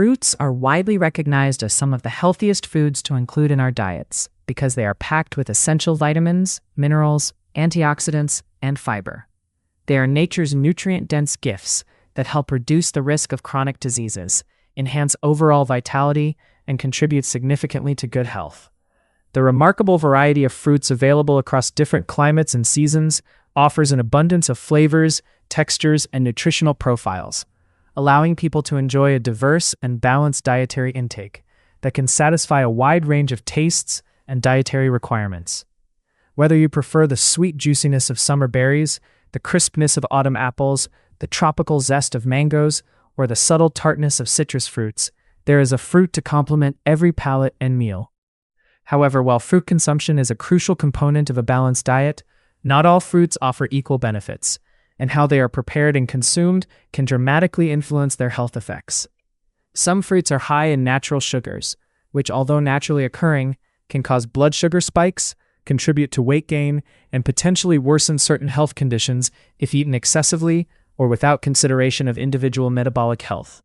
Fruits are widely recognized as some of the healthiest foods to include in our diets because they are packed with essential vitamins, minerals, antioxidants, and fiber. They are nature's nutrient-dense gifts that help reduce the risk of chronic diseases, enhance overall vitality, and contribute significantly to good health. The remarkable variety of fruits available across different climates and seasons offers an abundance of flavors, textures, and nutritional profiles, allowing people to enjoy a diverse and balanced dietary intake that can satisfy a wide range of tastes and dietary requirements. Whether you prefer the sweet juiciness of summer berries, the crispness of autumn apples, the tropical zest of mangoes, or the subtle tartness of citrus fruits, there is a fruit to complement every palate and meal. However, while fruit consumption is a crucial component of a balanced diet, not all fruits offer equal benefits, and how they are prepared and consumed can dramatically influence their health effects. Some fruits are high in natural sugars, which, although naturally occurring, can cause blood sugar spikes, contribute to weight gain, and potentially worsen certain health conditions if eaten excessively or without consideration of individual metabolic health.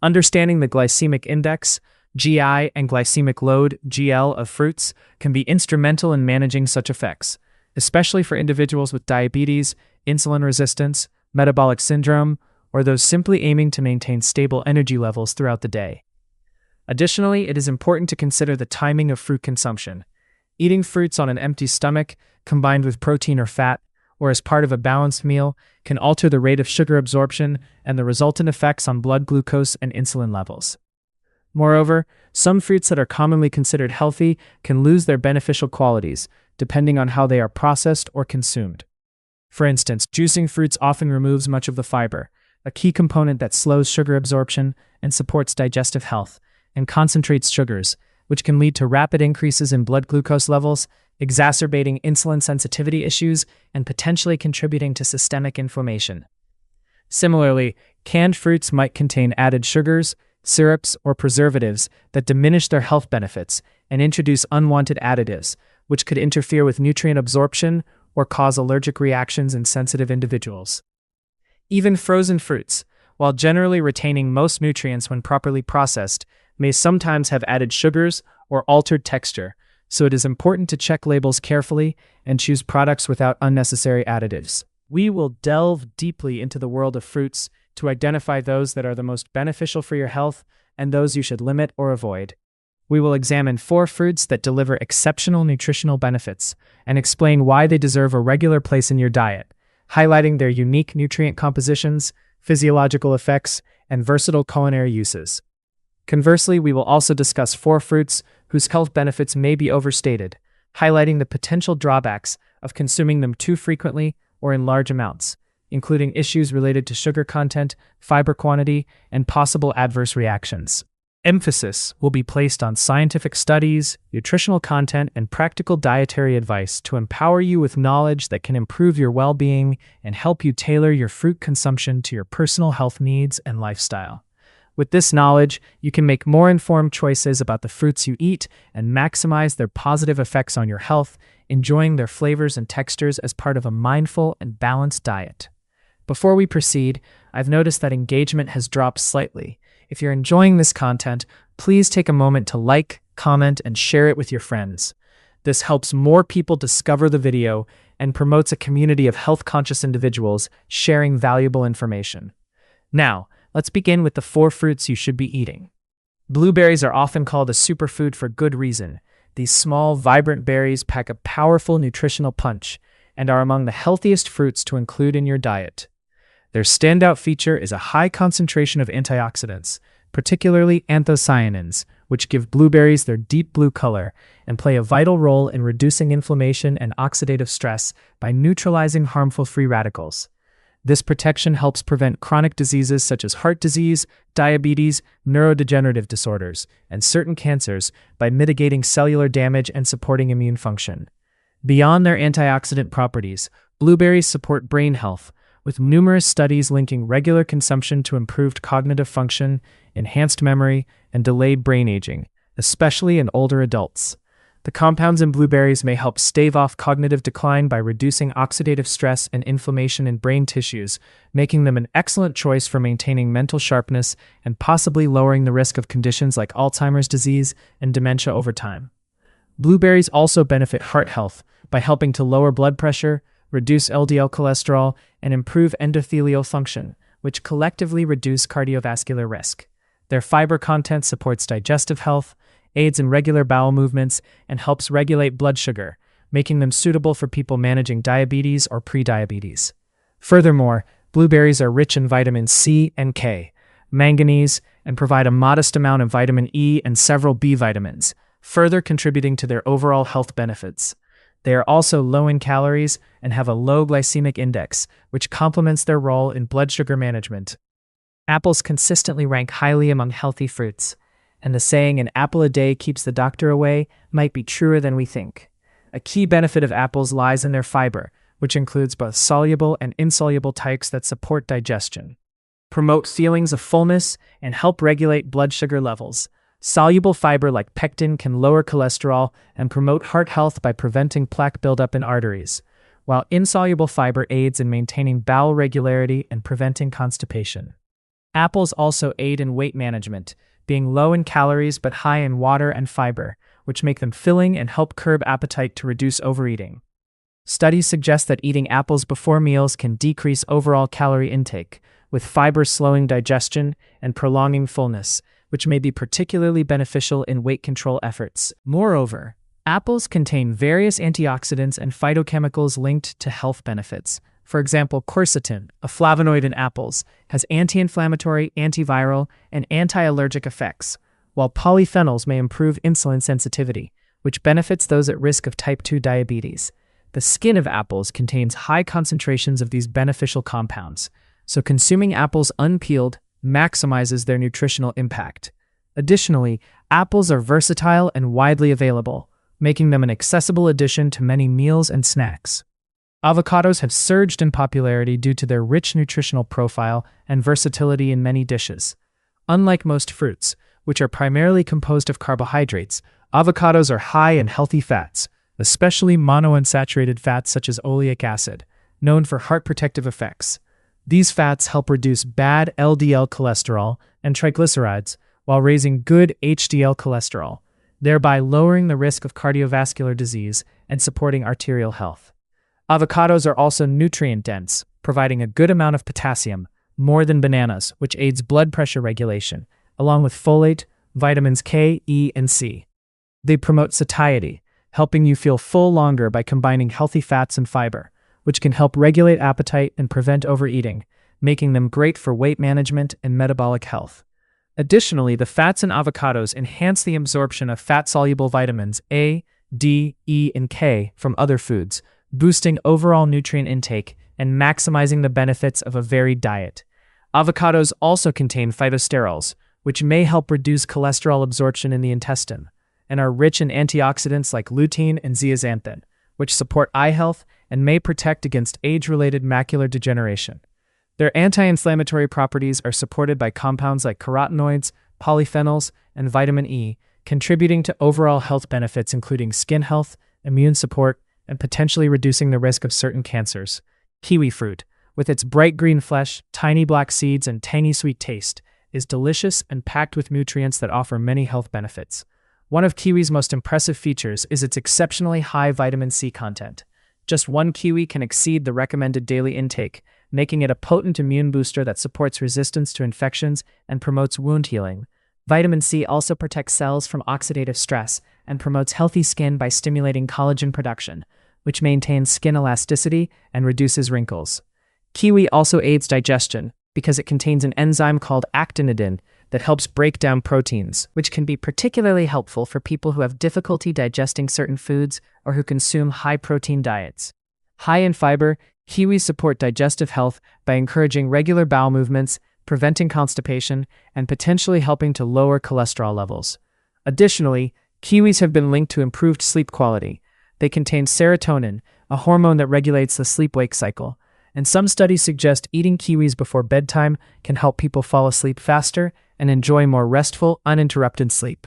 Understanding the glycemic index, GI, and glycemic load, GL, of fruits can be instrumental in managing such effects, especially for individuals with diabetes, insulin resistance, metabolic syndrome, or those simply aiming to maintain stable energy levels throughout the day. Additionally, it is important to consider the timing of fruit consumption. Eating fruits on an empty stomach, combined with protein or fat, or as part of a balanced meal, can alter the rate of sugar absorption and the resultant effects on blood glucose and insulin levels. Moreover, some fruits that are commonly considered healthy can lose their beneficial qualities, depending on how they are processed or consumed. For instance, juicing fruits often removes much of the fiber, a key component that slows sugar absorption and supports digestive health, and concentrates sugars, which can lead to rapid increases in blood glucose levels, exacerbating insulin sensitivity issues and potentially contributing to systemic inflammation. Similarly, canned fruits might contain added sugars, syrups, or preservatives that diminish their health benefits and introduce unwanted additives, which could interfere with nutrient absorption or cause allergic reactions in sensitive individuals. Even frozen fruits, while generally retaining most nutrients when properly processed, may sometimes have added sugars or altered texture, so it is important to check labels carefully and choose products without unnecessary additives. We will delve deeply into the world of fruits to identify those that are the most beneficial for your health and those you should limit or avoid. We will examine 4 fruits that deliver exceptional nutritional benefits and explain why they deserve a regular place in your diet, highlighting their unique nutrient compositions, physiological effects, and versatile culinary uses. Conversely, we will also discuss 4 fruits whose health benefits may be overstated, highlighting the potential drawbacks of consuming them too frequently or in large amounts, including issues related to sugar content, fiber quantity, and possible adverse reactions. Emphasis will be placed on scientific studies, nutritional content, and practical dietary advice to empower you with knowledge that can improve your well-being and help you tailor your fruit consumption to your personal health needs and lifestyle. With this knowledge, you can make more informed choices about the fruits you eat and maximize their positive effects on your health, enjoying their flavors and textures as part of a mindful and balanced diet. Before we proceed, I've noticed that engagement has dropped slightly. If you're enjoying this content, please take a moment to like, comment, and share it with your friends. This helps more people discover the video and promotes a community of health-conscious individuals sharing valuable information. Now, let's begin with the 4 fruits you should be eating. Blueberries are often called a superfood for good reason. These small, vibrant berries pack a powerful nutritional punch and are among the healthiest fruits to include in your diet. Their standout feature is a high concentration of antioxidants, particularly anthocyanins, which give blueberries their deep blue color and play a vital role in reducing inflammation and oxidative stress by neutralizing harmful free radicals. This protection helps prevent chronic diseases such as heart disease, diabetes, neurodegenerative disorders, and certain cancers by mitigating cellular damage and supporting immune function. Beyond their antioxidant properties, blueberries support brain health, with numerous studies linking regular consumption to improved cognitive function, enhanced memory, and delayed brain aging, especially in older adults. The compounds in blueberries may help stave off cognitive decline by reducing oxidative stress and inflammation in brain tissues, making them an excellent choice for maintaining mental sharpness and possibly lowering the risk of conditions like Alzheimer's disease and dementia over time. Blueberries also benefit heart health by helping to lower blood pressure, reduce LDL cholesterol, and improve endothelial function, which collectively reduce cardiovascular risk. Their fiber content supports digestive health, aids in regular bowel movements, and helps regulate blood sugar, making them suitable for people managing diabetes or prediabetes. Furthermore, blueberries are rich in vitamin C and K, manganese, and provide a modest amount of vitamin E and several B vitamins, further contributing to their overall health benefits. They are also low in calories and have a low glycemic index, which complements their role in blood sugar management. Apples consistently rank highly among healthy fruits, and the saying "an apple a day keeps the doctor away" might be truer than we think. A key benefit of apples lies in their fiber, which includes both soluble and insoluble types that support digestion, promote feelings of fullness, and help regulate blood sugar levels. Soluble fiber like pectin can lower cholesterol and promote heart health by preventing plaque buildup in arteries, while insoluble fiber aids in maintaining bowel regularity and preventing constipation. Apples also aid in weight management, being low in calories but high in water and fiber, which make them filling and help curb appetite to reduce overeating. Studies suggest that eating apples before meals can decrease overall calorie intake, with fiber slowing digestion and prolonging fullness, which may be particularly beneficial in weight control efforts. Moreover, apples contain various antioxidants and phytochemicals linked to health benefits. For example, quercetin, a flavonoid in apples, has anti-inflammatory, antiviral, and anti-allergic effects, while polyphenols may improve insulin sensitivity, which benefits those at risk of type 2 diabetes. The skin of apples contains high concentrations of these beneficial compounds, so consuming apples unpeeled maximizes their nutritional impact. Additionally, apples are versatile and widely available, making them an accessible addition to many meals and snacks. Avocados have surged in popularity due to their rich nutritional profile and versatility in many dishes. Unlike most fruits, which are primarily composed of carbohydrates, avocados are high in healthy fats, especially monounsaturated fats such as oleic acid, known for heart protective effects. These fats help reduce bad LDL cholesterol and triglycerides while raising good HDL cholesterol, thereby lowering the risk of cardiovascular disease and supporting arterial health. Avocados are also nutrient-dense, providing a good amount of potassium, more than bananas, which aids blood pressure regulation, along with folate, vitamins K, E, and C. They promote satiety, helping you feel full longer by combining healthy fats and fiber, which can help regulate appetite and prevent overeating, making them great for weight management and metabolic health. Additionally, the fats in avocados enhance the absorption of fat-soluble vitamins A, D, E, and K from other foods, boosting overall nutrient intake and maximizing the benefits of a varied diet. Avocados also contain phytosterols, which may help reduce cholesterol absorption in the intestine, and are rich in antioxidants like lutein and zeaxanthin, which support eye health and may protect against age-related macular degeneration. Their anti-inflammatory properties are supported by compounds like carotenoids, polyphenols, and vitamin E, contributing to overall health benefits including skin health, immune support, and potentially reducing the risk of certain cancers. Kiwi fruit, with its bright green flesh, tiny black seeds, and tangy sweet taste, is delicious and packed with nutrients that offer many health benefits. One of kiwi's most impressive features is its exceptionally high vitamin C content. Just one kiwi can exceed the recommended daily intake, making it a potent immune booster that supports resistance to infections and promotes wound healing. Vitamin C also protects cells from oxidative stress and promotes healthy skin by stimulating collagen production, which maintains skin elasticity and reduces wrinkles. Kiwi also aids digestion because it contains an enzyme called actinidin that helps break down proteins, which can be particularly helpful for people who have difficulty digesting certain foods or who consume high-protein diets. High in fiber, kiwis support digestive health by encouraging regular bowel movements, preventing constipation, and potentially helping to lower cholesterol levels. Additionally, kiwis have been linked to improved sleep quality. They contain serotonin, a hormone that regulates the sleep-wake cycle, and some studies suggest eating kiwis before bedtime can help people fall asleep faster and enjoy more restful, uninterrupted sleep.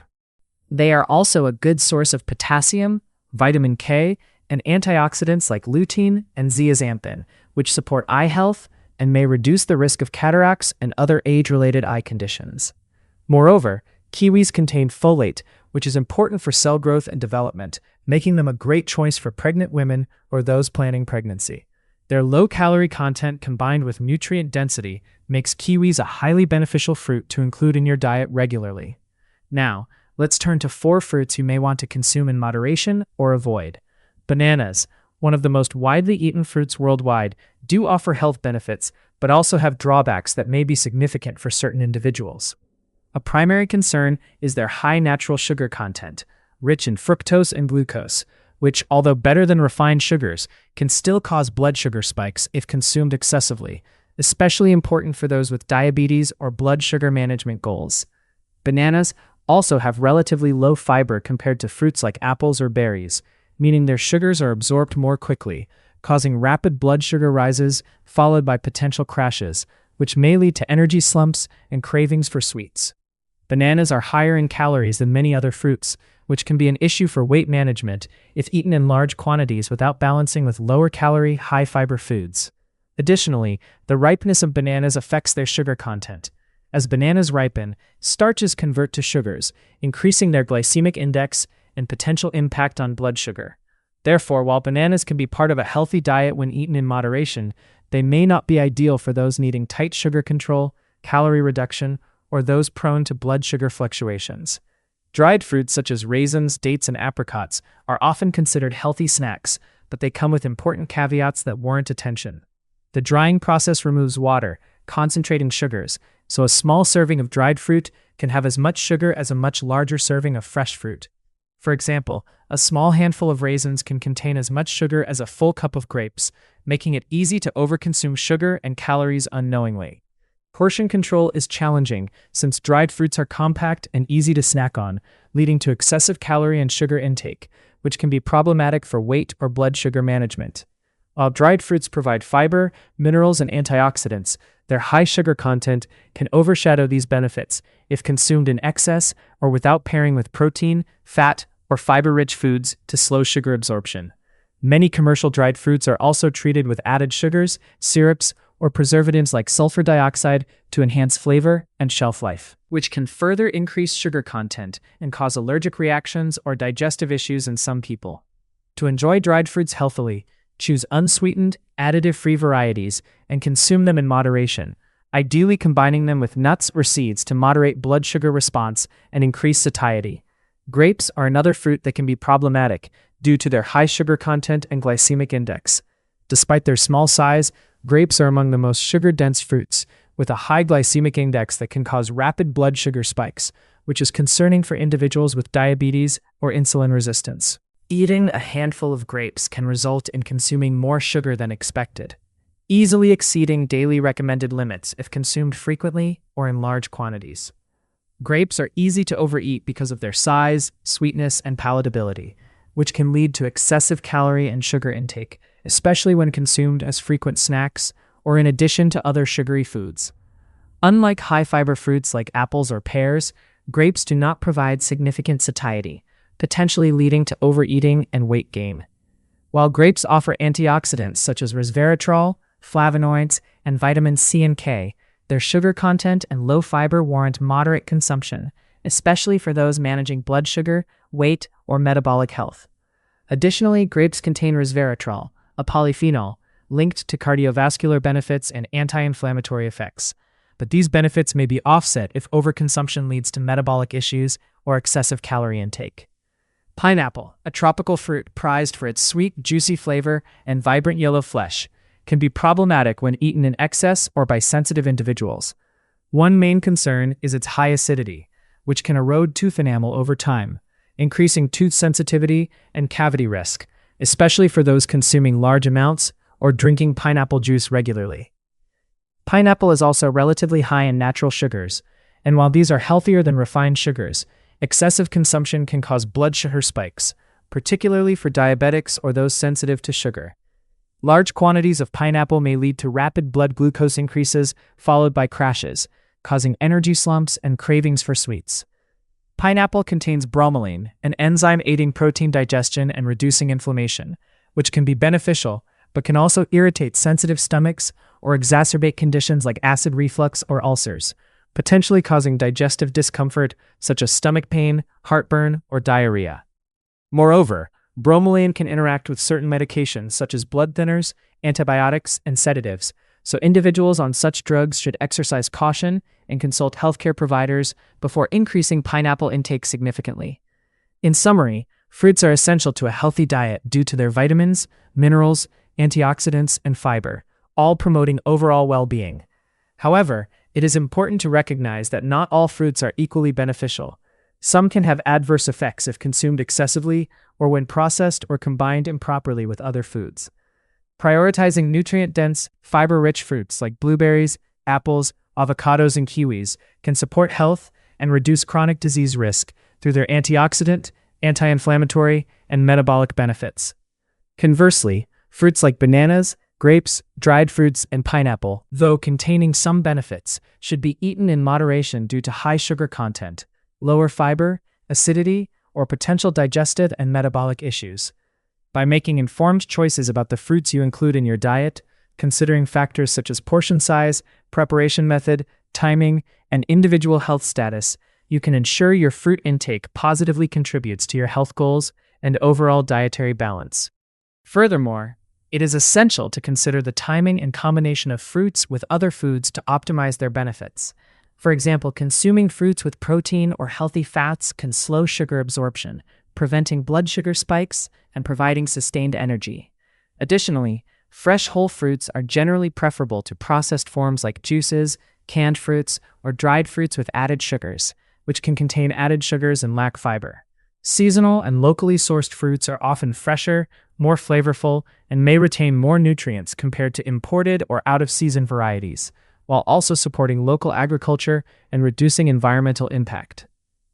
They are also a good source of potassium, vitamin K, and antioxidants like lutein and zeaxanthin, which support eye health and may reduce the risk of cataracts and other age-related eye conditions. Moreover, kiwis contain folate, which is important for cell growth and development, making them a great choice for pregnant women or those planning pregnancy. Their low-calorie content combined with nutrient density makes kiwis a highly beneficial fruit to include in your diet regularly. Now, let's turn to 4 fruits you may want to consume in moderation or avoid. Bananas, one of the most widely eaten fruits worldwide, do offer health benefits, but also have drawbacks that may be significant for certain individuals. A primary concern is their high natural sugar content, rich in fructose and glucose, which, although better than refined sugars, can still cause blood sugar spikes if consumed excessively, especially important for those with diabetes or blood sugar management goals. Bananas also have relatively low fiber compared to fruits like apples or berries, meaning their sugars are absorbed more quickly, causing rapid blood sugar rises followed by potential crashes, which may lead to energy slumps and cravings for sweets. Bananas are higher in calories than many other fruits, which can be an issue for weight management if eaten in large quantities without balancing with lower-calorie, high-fiber foods. Additionally, the ripeness of bananas affects their sugar content. As bananas ripen, starches convert to sugars, increasing their glycemic index and potential impact on blood sugar. Therefore, while bananas can be part of a healthy diet when eaten in moderation, they may not be ideal for those needing tight sugar control, calorie reduction, or those prone to blood sugar fluctuations. Dried fruits such as raisins, dates, and apricots are often considered healthy snacks, but they come with important caveats that warrant attention. The drying process removes water, concentrating sugars, so a small serving of dried fruit can have as much sugar as a much larger serving of fresh fruit. For example, a small handful of raisins can contain as much sugar as a full cup of grapes, making it easy to overconsume sugar and calories unknowingly. Portion control is challenging since dried fruits are compact and easy to snack on, leading to excessive calorie and sugar intake, which can be problematic for weight or blood sugar management. While dried fruits provide fiber, minerals, and antioxidants, their high sugar content can overshadow these benefits if consumed in excess or without pairing with protein, fat, or fiber-rich foods to slow sugar absorption. Many commercial dried fruits are also treated with added sugars, syrups, or preservatives like sulfur dioxide to enhance flavor and shelf life, which can further increase sugar content and cause allergic reactions or digestive issues in some people. To enjoy dried fruits healthily, choose unsweetened, additive-free varieties and consume them in moderation, ideally combining them with nuts or seeds to moderate blood sugar response and increase satiety. Grapes are another fruit that can be problematic due to their high sugar content and glycemic index. Despite their small size, grapes are among the most sugar-dense fruits, with a high glycemic index that can cause rapid blood sugar spikes, which is concerning for individuals with diabetes or insulin resistance. Eating a handful of grapes can result in consuming more sugar than expected, easily exceeding daily recommended limits if consumed frequently or in large quantities. Grapes are easy to overeat because of their size, sweetness, and palatability, which can lead to excessive calorie and sugar intake, especially when consumed as frequent snacks or in addition to other sugary foods. Unlike high-fiber fruits like apples or pears, grapes do not provide significant satiety, potentially leading to overeating and weight gain. While grapes offer antioxidants such as resveratrol, flavonoids, and vitamins C and K, their sugar content and low fiber warrant moderate consumption, especially for those managing blood sugar, weight, or metabolic health. Additionally, grapes contain resveratrol, a polyphenol, linked to cardiovascular benefits and anti-inflammatory effects. But these benefits may be offset if overconsumption leads to metabolic issues or excessive calorie intake. Pineapple, a tropical fruit prized for its sweet, juicy flavor and vibrant yellow flesh, can be problematic when eaten in excess or by sensitive individuals. One main concern is its high acidity, which can erode tooth enamel over time, increasing tooth sensitivity and cavity risk, especially for those consuming large amounts or drinking pineapple juice regularly. Pineapple is also relatively high in natural sugars, and while these are healthier than refined sugars, excessive consumption can cause blood sugar spikes, particularly for diabetics or those sensitive to sugar. Large quantities of pineapple may lead to rapid blood glucose increases followed by crashes, causing energy slumps and cravings for sweets. Pineapple contains bromelain, an enzyme aiding protein digestion and reducing inflammation, which can be beneficial but can also irritate sensitive stomachs or exacerbate conditions like acid reflux or ulcers, potentially causing digestive discomfort such as stomach pain, heartburn, or diarrhea. Moreover, bromelain can interact with certain medications such as blood thinners, antibiotics, and sedatives, so individuals on such drugs should exercise caution and consult healthcare providers before increasing pineapple intake significantly. In summary, fruits are essential to a healthy diet due to their vitamins, minerals, antioxidants, and fiber, all promoting overall well-being. However, it is important to recognize that not all fruits are equally beneficial. Some can have adverse effects if consumed excessively or when processed or combined improperly with other foods. Prioritizing nutrient-dense, fiber-rich fruits like blueberries, apples, avocados, and kiwis can support health and reduce chronic disease risk through their antioxidant, anti-inflammatory, and metabolic benefits. Conversely, fruits like bananas, grapes, dried fruits, and pineapple, though containing some benefits, should be eaten in moderation due to high sugar content, lower fiber, acidity, or potential digestive and metabolic issues. By making informed choices about the fruits you include in your diet, considering factors such as portion size, preparation method, timing, and individual health status, you can ensure your fruit intake positively contributes to your health goals and overall dietary balance. Furthermore, it is essential to consider the timing and combination of fruits with other foods to optimize their benefits. For example, consuming fruits with protein or healthy fats can slow sugar absorption, preventing blood sugar spikes and providing sustained energy. Additionally, fresh whole fruits are generally preferable to processed forms like juices, canned fruits, or dried fruits with added sugars, which can contain added sugars and lack fiber. Seasonal and locally sourced fruits are often fresher, more flavorful, and may retain more nutrients compared to imported or out-of-season varieties, while also supporting local agriculture and reducing environmental impact.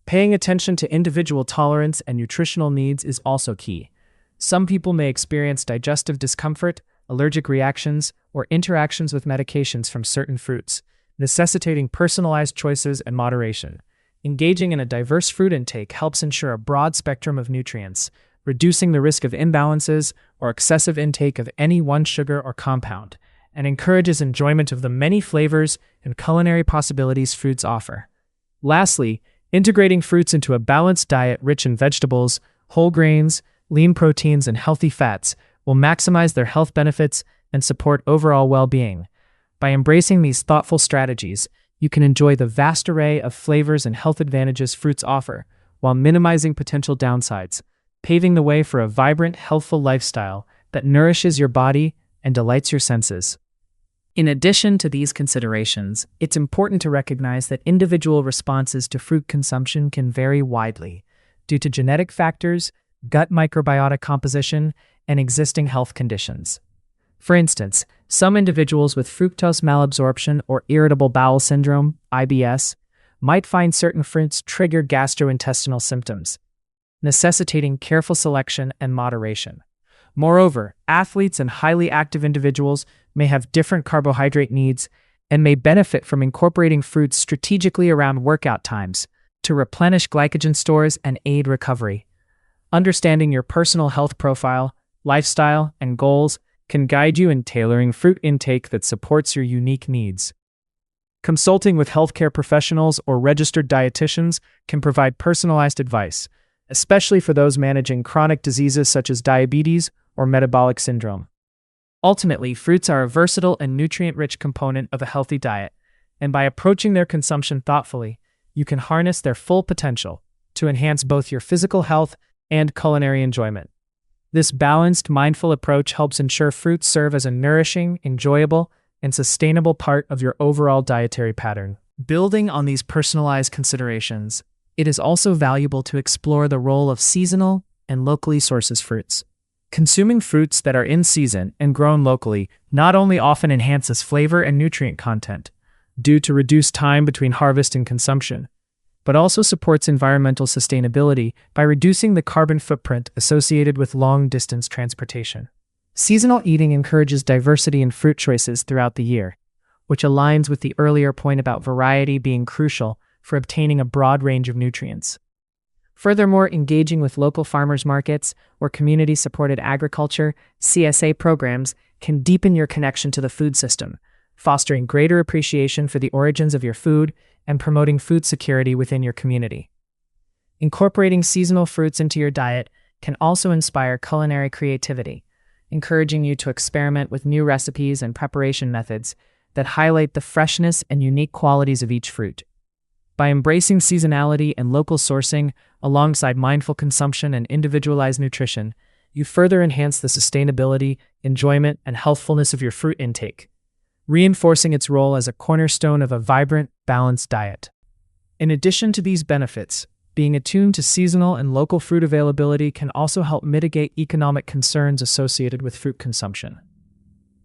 Paying attention to individual tolerance and nutritional needs is also key. Some people may experience digestive discomfort, allergic reactions, or interactions with medications from certain fruits, necessitating personalized choices and moderation. Engaging in a diverse fruit intake helps ensure a broad spectrum of nutrients, reducing the risk of imbalances or excessive intake of any one sugar or compound, and encourages enjoyment of the many flavors and culinary possibilities fruits offer. Lastly, integrating fruits into a balanced diet rich in vegetables, whole grains, lean proteins, and healthy fats will maximize their health benefits and support overall well-being. By embracing these thoughtful strategies, you can enjoy the vast array of flavors and health advantages fruits offer, while minimizing potential downsides, paving the way for a vibrant, healthful lifestyle that nourishes your body and delights your senses. In addition to these considerations, it's important to recognize that individual responses to fruit consumption can vary widely due to genetic factors, gut microbiota composition, and existing health conditions. For instance, some individuals with fructose malabsorption or irritable bowel syndrome, IBS, might find certain fruits trigger gastrointestinal symptoms, necessitating careful selection and moderation. Moreover, athletes and highly active individuals may have different carbohydrate needs and may benefit from incorporating fruits strategically around workout times to replenish glycogen stores and aid recovery. Understanding your personal health profile, lifestyle, and goals can guide you in tailoring fruit intake that supports your unique needs. Consulting with healthcare professionals or registered dietitians can provide personalized advice, especially for those managing chronic diseases such as diabetes or metabolic syndrome. Ultimately, fruits are a versatile and nutrient-rich component of a healthy diet, and by approaching their consumption thoughtfully, you can harness their full potential to enhance both your physical health and culinary enjoyment. This balanced, mindful approach helps ensure fruits serve as a nourishing, enjoyable, and sustainable part of your overall dietary pattern. Building on these personalized considerations, it is also valuable to explore the role of seasonal and locally sourced fruits. Consuming fruits that are in season and grown locally not only often enhances flavor and nutrient content, due to reduced time between harvest and consumption, but also supports environmental sustainability by reducing the carbon footprint associated with long-distance transportation. Seasonal eating encourages diversity in fruit choices throughout the year, which aligns with the earlier point about variety being crucial for obtaining a broad range of nutrients. Furthermore, engaging with local farmers markets or community-supported agriculture (CSA) programs can deepen your connection to the food system, fostering greater appreciation for the origins of your food and promoting food security within your community. Incorporating seasonal fruits into your diet can also inspire culinary creativity, encouraging you to experiment with new recipes and preparation methods that highlight the freshness and unique qualities of each fruit. By embracing seasonality and local sourcing alongside mindful consumption and individualized nutrition, you further enhance the sustainability, enjoyment, and healthfulness of your fruit intake, reinforcing its role as a cornerstone of a vibrant, balanced diet. In addition to these benefits, being attuned to seasonal and local fruit availability can also help mitigate economic concerns associated with fruit consumption.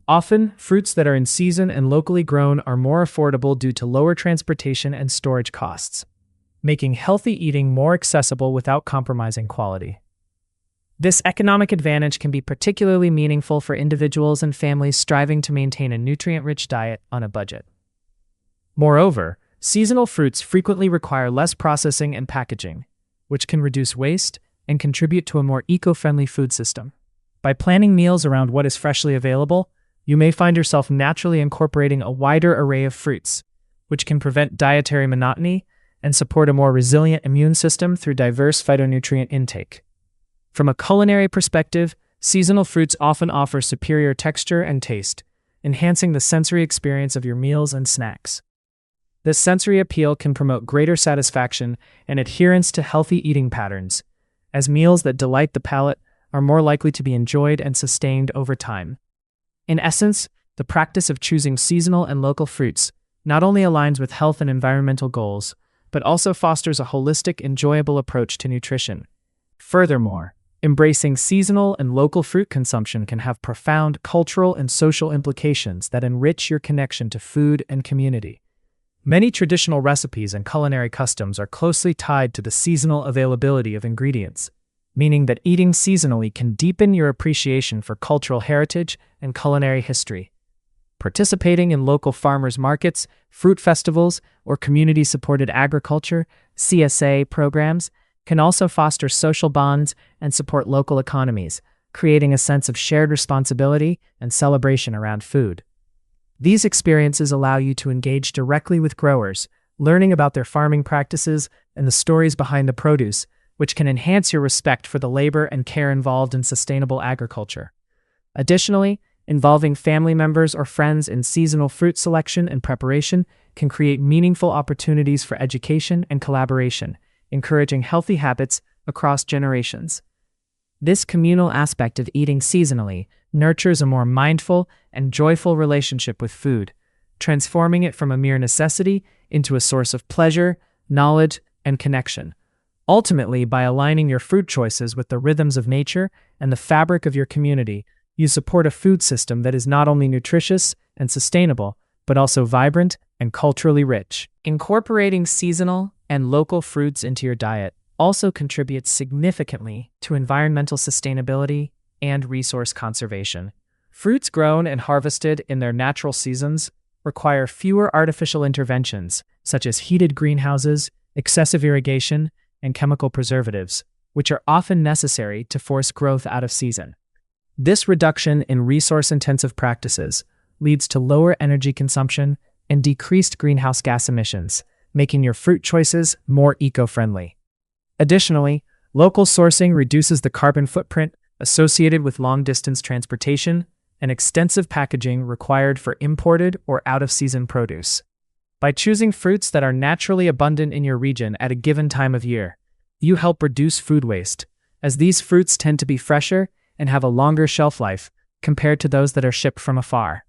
Often, fruits that are in season and locally grown are more affordable due to lower transportation and storage costs, making healthy eating more accessible without compromising quality. This economic advantage can be particularly meaningful for individuals and families striving to maintain a nutrient-rich diet on a budget. Moreover, seasonal fruits frequently require less processing and packaging, which can reduce waste and contribute to a more eco-friendly food system. By planning meals around what is freshly available, you may find yourself naturally incorporating a wider array of fruits, which can prevent dietary monotony and support a more resilient immune system through diverse phytonutrient intake. From a culinary perspective, seasonal fruits often offer superior texture and taste, enhancing the sensory experience of your meals and snacks. This sensory appeal can promote greater satisfaction and adherence to healthy eating patterns, as meals that delight the palate are more likely to be enjoyed and sustained over time. In essence, the practice of choosing seasonal and local fruits not only aligns with health and environmental goals, but also fosters a holistic, enjoyable approach to nutrition. Furthermore, embracing seasonal and local fruit consumption can have profound cultural and social implications that enrich your connection to food and community. Many traditional recipes and culinary customs are closely tied to the seasonal availability of ingredients, meaning that eating seasonally can deepen your appreciation for cultural heritage and culinary history. Participating in local farmers markets, fruit festivals, or community-supported agriculture (CSA) programs can also foster social bonds and support local economies, creating a sense of shared responsibility and celebration around food. These experiences allow you to engage directly with growers, learning about their farming practices and the stories behind the produce, which can enhance your respect for the labor and care involved in sustainable agriculture. Additionally, involving family members or friends in seasonal fruit selection and preparation can create meaningful opportunities for education and collaboration, encouraging healthy habits across generations. This communal aspect of eating seasonally nurtures a more mindful and joyful relationship with food, transforming it from a mere necessity into a source of pleasure, knowledge, and connection. Ultimately, by aligning your fruit choices with the rhythms of nature and the fabric of your community, you support a food system that is not only nutritious and sustainable, but also vibrant and culturally rich. Incorporating seasonal and local fruits into your diet also contributes significantly to environmental sustainability and resource conservation. Fruits grown and harvested in their natural seasons require fewer artificial interventions, such as heated greenhouses, excessive irrigation, and chemical preservatives, which are often necessary to force growth out of season. This reduction in resource-intensive practices leads to lower energy consumption and decreased greenhouse gas emissions, making your fruit choices more eco-friendly. Additionally, local sourcing reduces the carbon footprint associated with long-distance transportation and extensive packaging required for imported or out-of-season produce. By choosing fruits that are naturally abundant in your region at a given time of year, you help reduce food waste, as these fruits tend to be fresher and have a longer shelf life compared to those that are shipped from afar.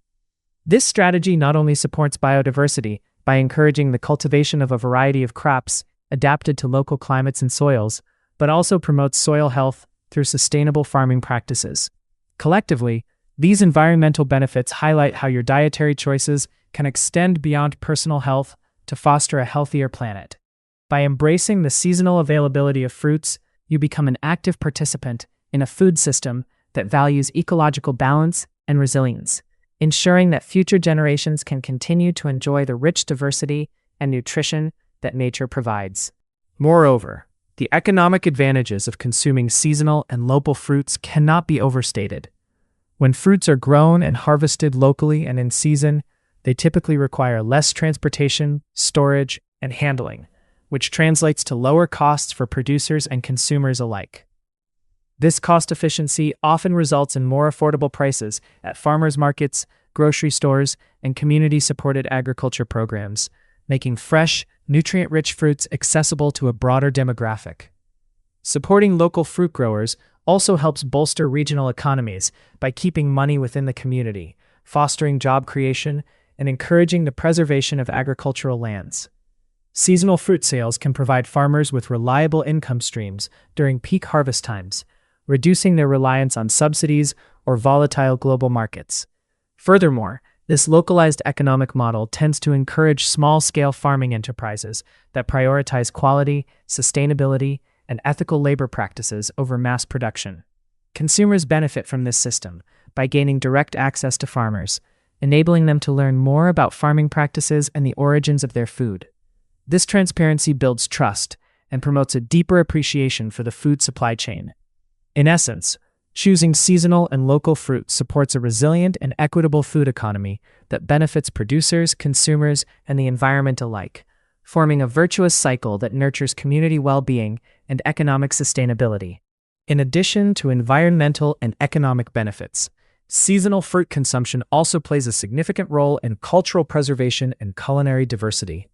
This strategy not only supports biodiversity by encouraging the cultivation of a variety of crops adapted to local climates and soils, but also promotes soil health through sustainable farming practices. Collectively, these environmental benefits highlight how your dietary choices can extend beyond personal health to foster a healthier planet. By embracing the seasonal availability of fruits, you become an active participant in a food system that values ecological balance and resilience, ensuring that future generations can continue to enjoy the rich diversity and nutrition that nature provides. Moreover, The economic advantages of consuming seasonal and local fruits cannot be overstated. When fruits are grown and harvested locally and in season, they typically require less transportation, storage, and handling, which translates to lower costs for producers and consumers alike. This cost efficiency often results in more affordable prices at farmers markets, grocery stores, and community-supported agriculture programs, making fresh, nutrient-rich fruits accessible to a broader demographic. Supporting local fruit growers also helps bolster regional economies by keeping money within the community, fostering job creation, and encouraging the preservation of agricultural lands. Seasonal fruit sales can provide farmers with reliable income streams during peak harvest times, reducing their reliance on subsidies or volatile global markets. Furthermore, this localized economic model tends to encourage small-scale farming enterprises that prioritize quality, sustainability, and ethical labor practices over mass production. Consumers benefit from this system by gaining direct access to farmers, enabling them to learn more about farming practices and the origins of their food. This transparency builds trust and promotes a deeper appreciation for the food supply chain. In essence, choosing seasonal and local fruit supports a resilient and equitable food economy that benefits producers, consumers, and the environment alike, forming a virtuous cycle that nurtures community well-being and economic sustainability. In addition to environmental and economic benefits, seasonal fruit consumption also plays a significant role in cultural preservation and culinary diversity.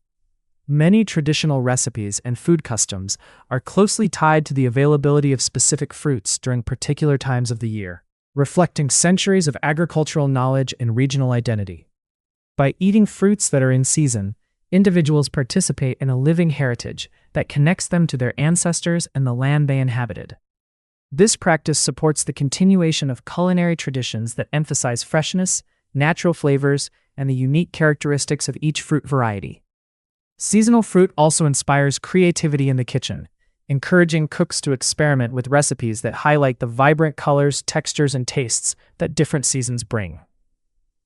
Many traditional recipes and food customs are closely tied to the availability of specific fruits during particular times of the year, reflecting centuries of agricultural knowledge and regional identity. By eating fruits that are in season, individuals participate in a living heritage that connects them to their ancestors and the land they inhabited. This practice supports the continuation of culinary traditions that emphasize freshness, natural flavors, and the unique characteristics of each fruit variety. Seasonal fruit also inspires creativity in the kitchen, encouraging cooks to experiment with recipes that highlight the vibrant colors, textures, and tastes that different seasons bring.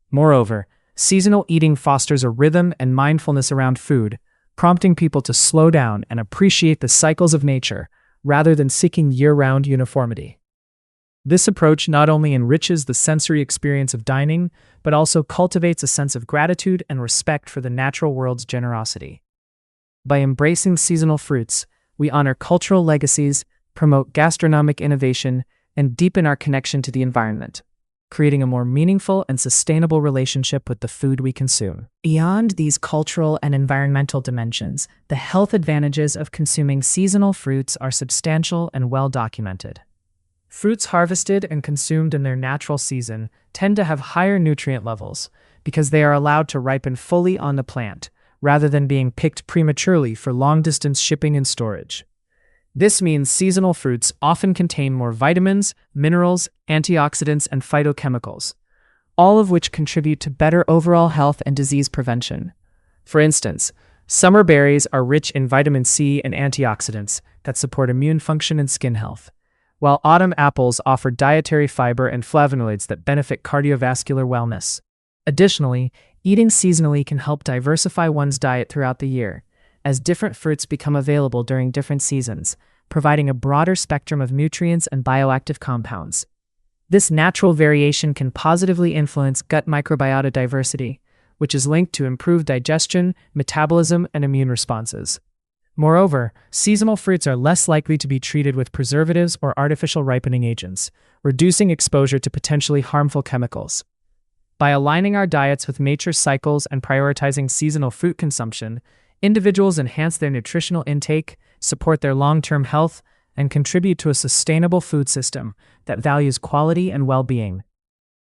Moreover, seasonal eating fosters a rhythm and mindfulness around food, prompting people to slow down and appreciate the cycles of nature rather than seeking year-round uniformity. This approach not only enriches the sensory experience of dining, but also cultivates a sense of gratitude and respect for the natural world's generosity. By embracing seasonal fruits, we honor cultural legacies, promote gastronomic innovation, and deepen our connection to the environment, creating a more meaningful and sustainable relationship with the food we consume. Beyond these cultural and environmental dimensions, the health advantages of consuming seasonal fruits are substantial and well documented. Fruits harvested and consumed in their natural season tend to have higher nutrient levels because they are allowed to ripen fully on the plant, rather than being picked prematurely for long-distance shipping and storage. This means seasonal fruits often contain more vitamins, minerals, antioxidants, and phytochemicals, all of which contribute to better overall health and disease prevention. For instance, summer berries are rich in vitamin C and antioxidants that support immune function and skin health, while autumn apples offer dietary fiber and flavonoids that benefit cardiovascular wellness. Additionally, eating seasonally can help diversify one's diet throughout the year, as different fruits become available during different seasons, providing a broader spectrum of nutrients and bioactive compounds. This natural variation can positively influence gut microbiota diversity, which is linked to improved digestion, metabolism, and immune responses. Moreover, seasonal fruits are less likely to be treated with preservatives or artificial ripening agents, reducing exposure to potentially harmful chemicals. By aligning our diets with nature's cycles and prioritizing seasonal fruit consumption, individuals enhance their nutritional intake, support their long-term health, and contribute to a sustainable food system that values quality and well-being.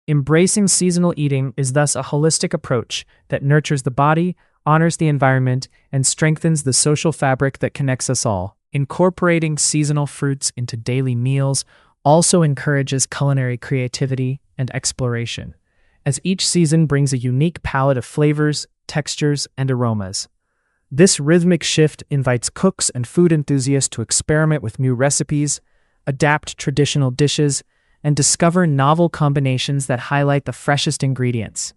Embracing seasonal eating is thus a holistic approach that nurtures the body, honors the environment, and strengthens the social fabric that connects us all. Incorporating seasonal fruits into daily meals also encourages culinary creativity and exploration, as each season brings a unique palette of flavors, textures, and aromas. This rhythmic shift invites cooks and food enthusiasts to experiment with new recipes, adapt traditional dishes, and discover novel combinations that highlight the freshest ingredients.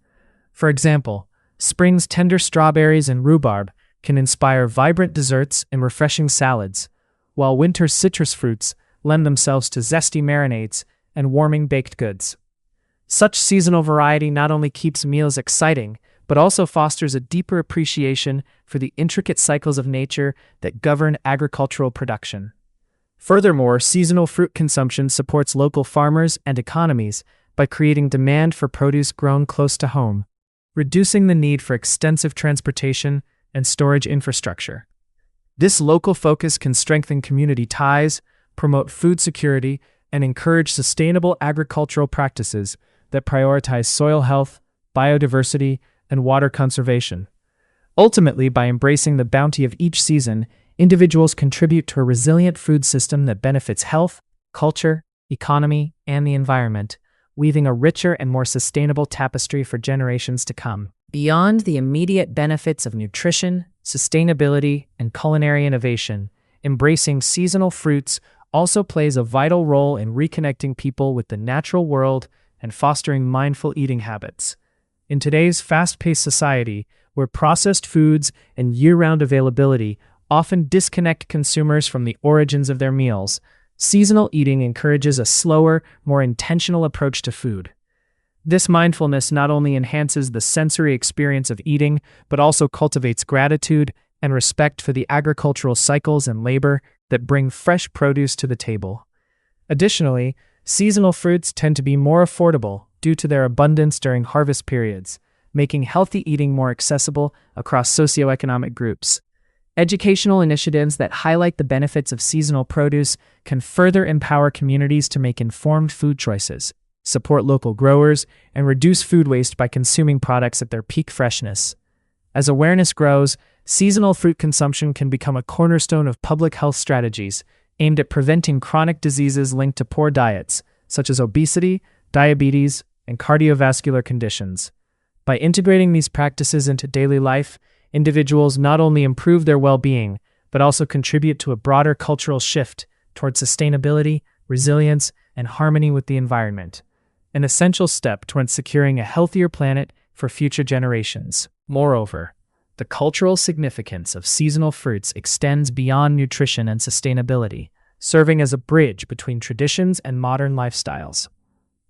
For example, spring's tender strawberries and rhubarb can inspire vibrant desserts and refreshing salads, while winter citrus fruits lend themselves to zesty marinades and warming baked goods. Such seasonal variety not only keeps meals exciting, but also fosters a deeper appreciation for the intricate cycles of nature that govern agricultural production. Furthermore, seasonal fruit consumption supports local farmers and economies by creating demand for produce grown close to home, reducing the need for extensive transportation and storage infrastructure. This local focus can strengthen community ties, promote food security, and encourage sustainable agricultural practices that prioritize soil health, biodiversity, and water conservation. Ultimately, by embracing the bounty of each season, individuals contribute to a resilient food system that benefits health, culture, economy, and the environment, weaving a richer and more sustainable tapestry for generations to come. Beyond the immediate benefits of nutrition, sustainability, and culinary innovation, embracing seasonal fruits also plays a vital role in reconnecting people with the natural world and fostering mindful eating habits. In today's fast-paced society, where processed foods and year-round availability often disconnect consumers from the origins of their meals, seasonal eating encourages a slower, more intentional approach to food. This mindfulness not only enhances the sensory experience of eating, but also cultivates gratitude and respect for the agricultural cycles and labor that bring fresh produce to the table. Additionally, seasonal fruits tend to be more affordable due to their abundance during harvest periods, making healthy eating more accessible across socioeconomic groups. Educational initiatives that highlight the benefits of seasonal produce can further empower communities to make informed food choices, support local growers, and reduce food waste by consuming products at their peak freshness. As awareness grows, seasonal fruit consumption can become a cornerstone of public health strategies aimed at preventing chronic diseases linked to poor diets, such as obesity, diabetes, and cardiovascular conditions. By integrating these practices into daily life, individuals not only improve their well-being, but also contribute to a broader cultural shift toward sustainability, resilience, and harmony with the environment, an essential step toward securing a healthier planet for future generations. Moreover, the cultural significance of seasonal fruits extends beyond nutrition and sustainability, serving as a bridge between traditions and modern lifestyles.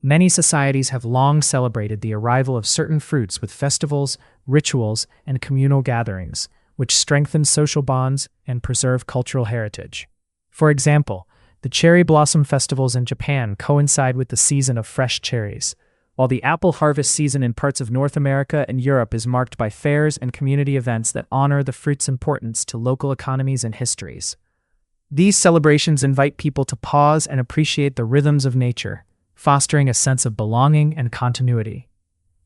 Many societies have long celebrated the arrival of certain fruits with festivals, rituals, and communal gatherings, which strengthen social bonds and preserve cultural heritage. For example, the cherry blossom festivals in Japan coincide with the season of fresh cherries, while the apple harvest season in parts of North America and Europe is marked by fairs and community events that honor the fruit's importance to local economies and histories. These celebrations invite people to pause and appreciate the rhythms of nature, fostering a sense of belonging and continuity.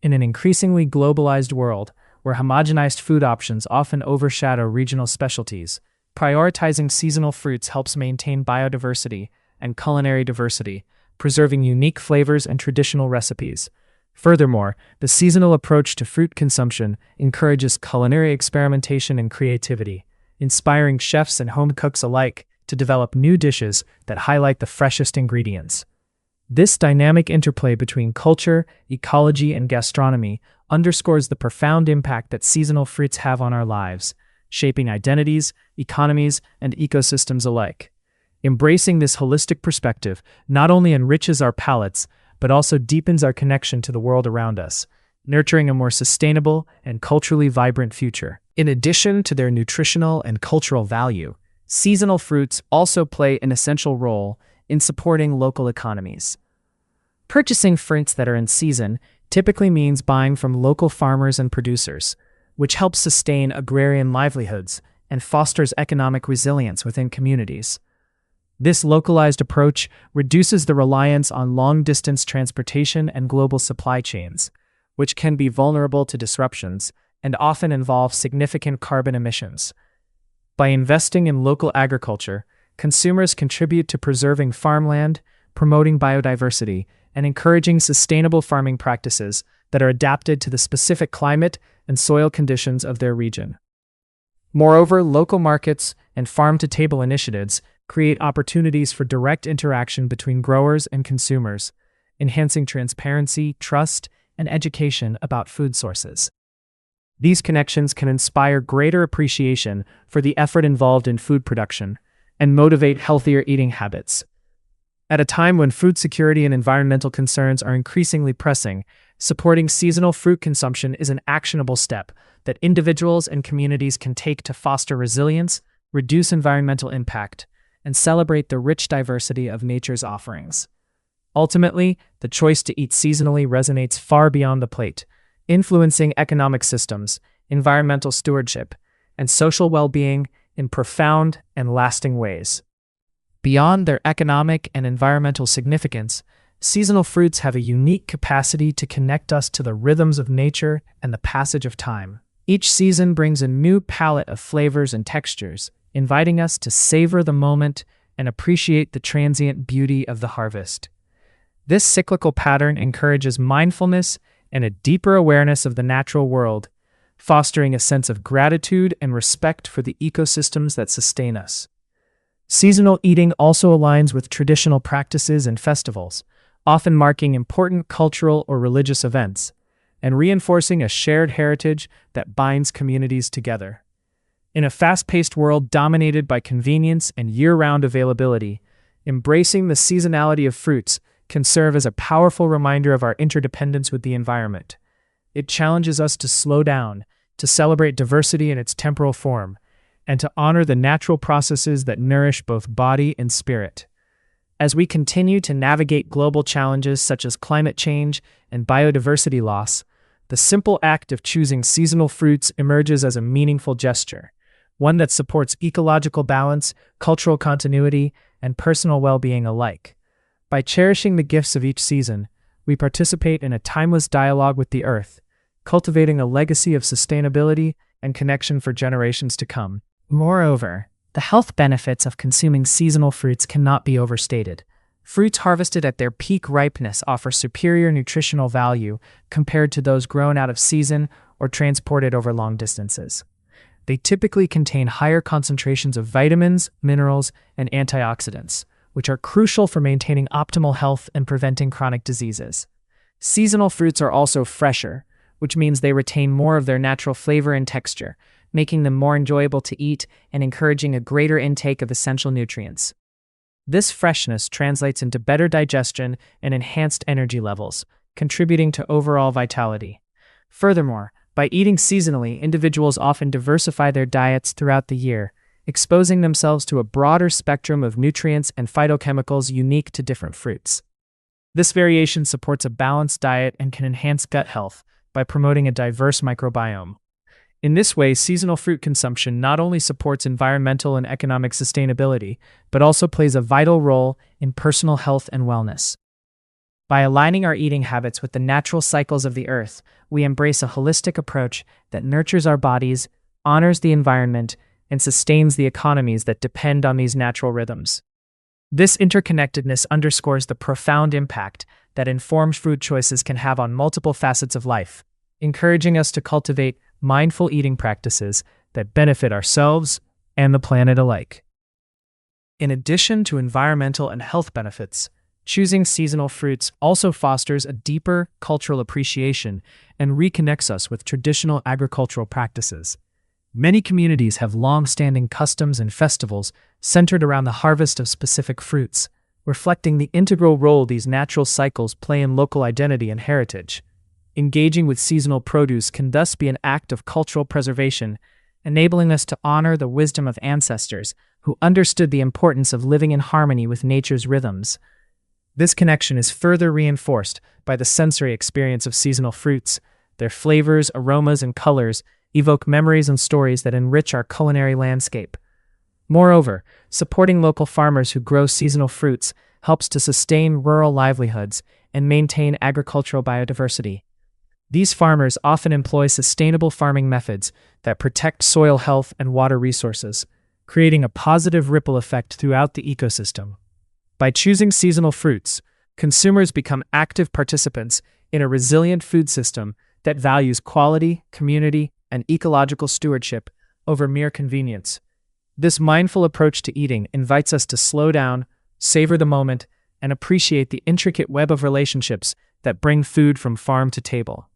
In an increasingly globalized world, where homogenized food options often overshadow regional specialties, prioritizing seasonal fruits helps maintain biodiversity and culinary diversity, preserving unique flavors and traditional recipes. Furthermore, the seasonal approach to fruit consumption encourages culinary experimentation and creativity, inspiring chefs and home cooks alike to develop new dishes that highlight the freshest ingredients. This dynamic interplay between culture, ecology, and gastronomy underscores the profound impact that seasonal fruits have on our lives, shaping identities, economies, and ecosystems alike. Embracing this holistic perspective not only enriches our palates, but also deepens our connection to the world around us, nurturing a more sustainable and culturally vibrant future. In addition to their nutritional and cultural value, seasonal fruits also play an essential role in supporting local economies. Purchasing fruits that are in season typically means buying from local farmers and producers, which helps sustain agrarian livelihoods and fosters economic resilience within communities. This localized approach reduces the reliance on long-distance transportation and global supply chains, which can be vulnerable to disruptions and often involve significant carbon emissions. By investing in local agriculture, consumers contribute to preserving farmland, promoting biodiversity, and encouraging sustainable farming practices that are adapted to the specific climate and soil conditions of their region. Moreover, local markets and farm-to-table initiatives create opportunities for direct interaction between growers and consumers, enhancing transparency, trust, and education about food sources. These connections can inspire greater appreciation for the effort involved in food production, and motivate healthier eating habits. At a time when food security and environmental concerns are increasingly pressing, supporting seasonal fruit consumption is an actionable step that individuals and communities can take to foster resilience, reduce environmental impact, and celebrate the rich diversity of nature's offerings. Ultimately, the choice to eat seasonally resonates far beyond the plate, influencing economic systems, environmental stewardship, and social well-being in profound and lasting ways. Beyond their economic and environmental significance, seasonal fruits have a unique capacity to connect us to the rhythms of nature and the passage of time. Each season brings a new palette of flavors and textures, inviting us to savor the moment and appreciate the transient beauty of the harvest. This cyclical pattern encourages mindfulness and a deeper awareness of the natural world, fostering a sense of gratitude and respect for the ecosystems that sustain us. Seasonal eating also aligns with traditional practices and festivals, often marking important cultural or religious events, and reinforcing a shared heritage that binds communities together. In a fast-paced world dominated by convenience and year-round availability, embracing the seasonality of fruits can serve as a powerful reminder of our interdependence with the environment. It challenges us to slow down, to celebrate diversity in its temporal form, and to honor the natural processes that nourish both body and spirit. As we continue to navigate global challenges such as climate change and biodiversity loss, the simple act of choosing seasonal fruits emerges as a meaningful gesture, one that supports ecological balance, cultural continuity, and personal well-being alike. By cherishing the gifts of each season, we participate in a timeless dialogue with the earth, cultivating a legacy of sustainability and connection for generations to come. Moreover, the health benefits of consuming seasonal fruits cannot be overstated. Fruits harvested at their peak ripeness offer superior nutritional value compared to those grown out of season or transported over long distances. They typically contain higher concentrations of vitamins, minerals, and antioxidants, which are crucial for maintaining optimal health and preventing chronic diseases. Seasonal fruits are also fresher, which means they retain more of their natural flavor and texture, making them more enjoyable to eat and encouraging a greater intake of essential nutrients. This freshness translates into better digestion and enhanced energy levels, contributing to overall vitality. Furthermore, by eating seasonally, individuals often diversify their diets throughout the year, exposing themselves to a broader spectrum of nutrients and phytochemicals unique to different fruits. This variation supports a balanced diet and can enhance gut health by promoting a diverse microbiome. In this way, seasonal fruit consumption not only supports environmental and economic sustainability, but also plays a vital role in personal health and wellness. By aligning our eating habits with the natural cycles of the earth, we embrace a holistic approach that nurtures our bodies, honors the environment, and sustains the economies that depend on these natural rhythms. This interconnectedness underscores the profound impact that informed food choices can have on multiple facets of life, encouraging us to cultivate mindful eating practices that benefit ourselves and the planet alike. In addition to environmental and health benefits, choosing seasonal fruits also fosters a deeper cultural appreciation and reconnects us with traditional agricultural practices. Many communities have long-standing customs and festivals centered around the harvest of specific fruits, reflecting the integral role these natural cycles play in local identity and heritage. Engaging with seasonal produce can thus be an act of cultural preservation, enabling us to honor the wisdom of ancestors who understood the importance of living in harmony with nature's rhythms. This connection is further reinforced by the sensory experience of seasonal fruits. Their flavors, aromas, and colors evoke memories and stories that enrich our culinary landscape. Moreover, supporting local farmers who grow seasonal fruits helps to sustain rural livelihoods and maintain agricultural biodiversity. These farmers often employ sustainable farming methods that protect soil health and water resources, creating a positive ripple effect throughout the ecosystem. By choosing seasonal fruits, consumers become active participants in a resilient food system that values quality, community, and ecological stewardship over mere convenience. This mindful approach to eating invites us to slow down, savor the moment, and appreciate the intricate web of relationships that bring food from farm to table.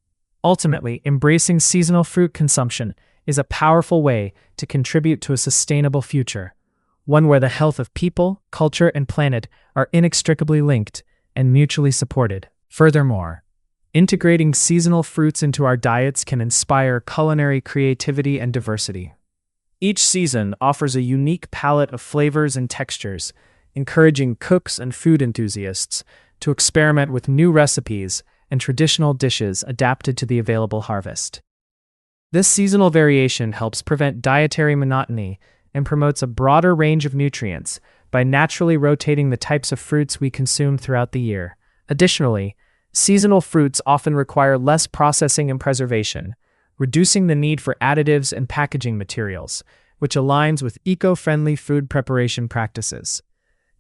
Ultimately, embracing seasonal fruit consumption is a powerful way to contribute to a sustainable future, one where the health of people, culture, and planet are inextricably linked and mutually supported. Furthermore, integrating seasonal fruits into our diets can inspire culinary creativity and diversity. Each season offers a unique palette of flavors and textures, encouraging cooks and food enthusiasts to experiment with new recipes and traditional dishes adapted to the available harvest. This seasonal variation helps prevent dietary monotony and promotes a broader range of nutrients by naturally rotating the types of fruits we consume throughout the year. Additionally, seasonal fruits often require less processing and preservation, reducing the need for additives and packaging materials, which aligns with eco-friendly food preparation practices.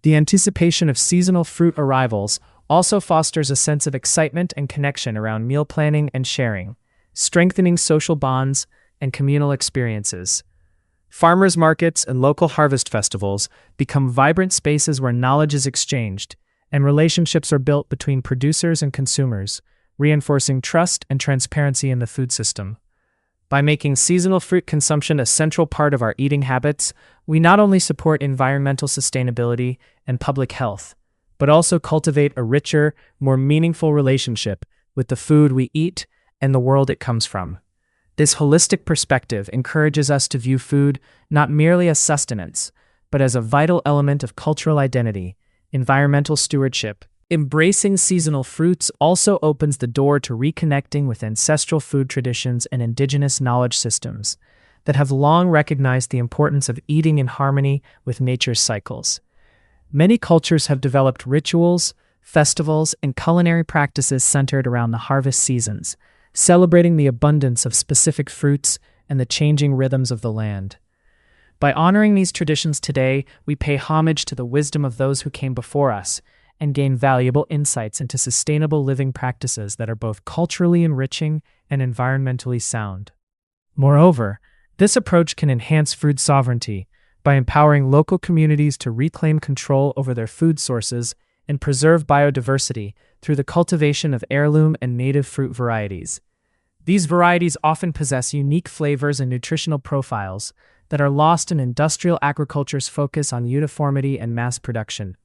The anticipation of seasonal fruit arrivals also fosters a sense of excitement and connection around meal planning and sharing, strengthening social bonds and communal experiences. Farmers markets and local harvest festivals become vibrant spaces where knowledge is exchanged and relationships are built between producers and consumers, reinforcing trust and transparency in the food system. By making seasonal fruit consumption a central part of our eating habits, we not only support environmental sustainability and public health, but also cultivate a richer, more meaningful relationship with the food we eat and the world it comes from. This holistic perspective encourages us to view food not merely as sustenance, but as a vital element of cultural identity, environmental stewardship. Embracing seasonal fruits also opens the door to reconnecting with ancestral food traditions and indigenous knowledge systems that have long recognized the importance of eating in harmony with nature's cycles. Many cultures have developed rituals, festivals, and culinary practices centered around the harvest seasons, celebrating the abundance of specific fruits and the changing rhythms of the land. By honoring these traditions today, we pay homage to the wisdom of those who came before us and gain valuable insights into sustainable living practices that are both culturally enriching and environmentally sound. Moreover, this approach can enhance food sovereignty by empowering local communities to reclaim control over their food sources and preserve biodiversity through the cultivation of heirloom and native fruit varieties. These varieties often possess unique flavors and nutritional profiles that are lost in industrial agriculture's focus on uniformity and mass production.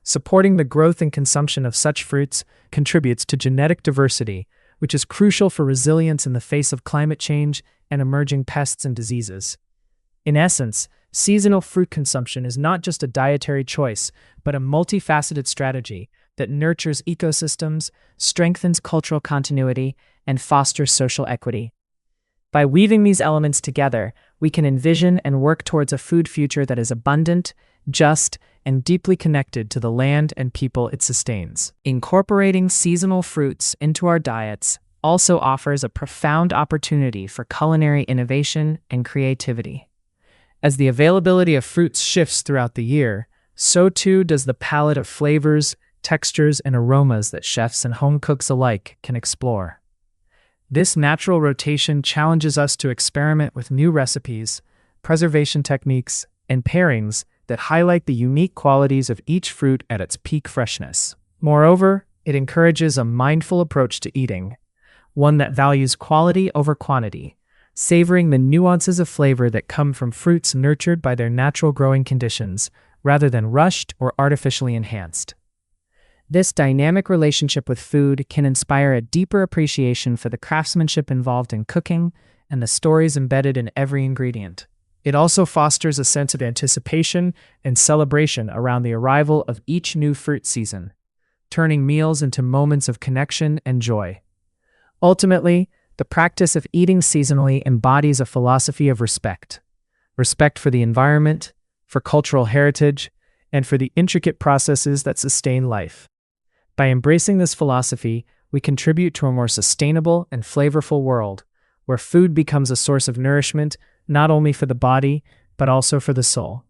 Supporting the growth and consumption of such fruits contributes to genetic diversity, which is crucial for resilience in the face of climate change and emerging pests and diseases. In essence, seasonal fruit consumption is not just a dietary choice, but a multifaceted strategy that nurtures ecosystems, strengthens cultural continuity, and fosters social equity. By weaving these elements together, we can envision and work towards a food future that is abundant, just, and deeply connected to the land and people it sustains. Incorporating seasonal fruits into our diets also offers a profound opportunity for culinary innovation and creativity. As the availability of fruits shifts throughout the year, so too does the palette of flavors, textures, and aromas that chefs and home cooks alike can explore. This natural rotation challenges us to experiment with new recipes, preservation techniques, and pairings that highlight the unique qualities of each fruit at its peak freshness. Moreover, it encourages a mindful approach to eating, one that values quality over quantity, savoring the nuances of flavor that come from fruits nurtured by their natural growing conditions, rather than rushed or artificially enhanced. This dynamic relationship with food can inspire a deeper appreciation for the craftsmanship involved in cooking and the stories embedded in every ingredient. It also fosters a sense of anticipation and celebration around the arrival of each new fruit season, turning meals into moments of connection and joy. Ultimately, the practice of eating seasonally embodies a philosophy of respect for the environment, for cultural heritage, and for the intricate processes that sustain life. By embracing this philosophy, we contribute to a more sustainable and flavorful world, where food becomes a source of nourishment not only for the body, but also for the soul.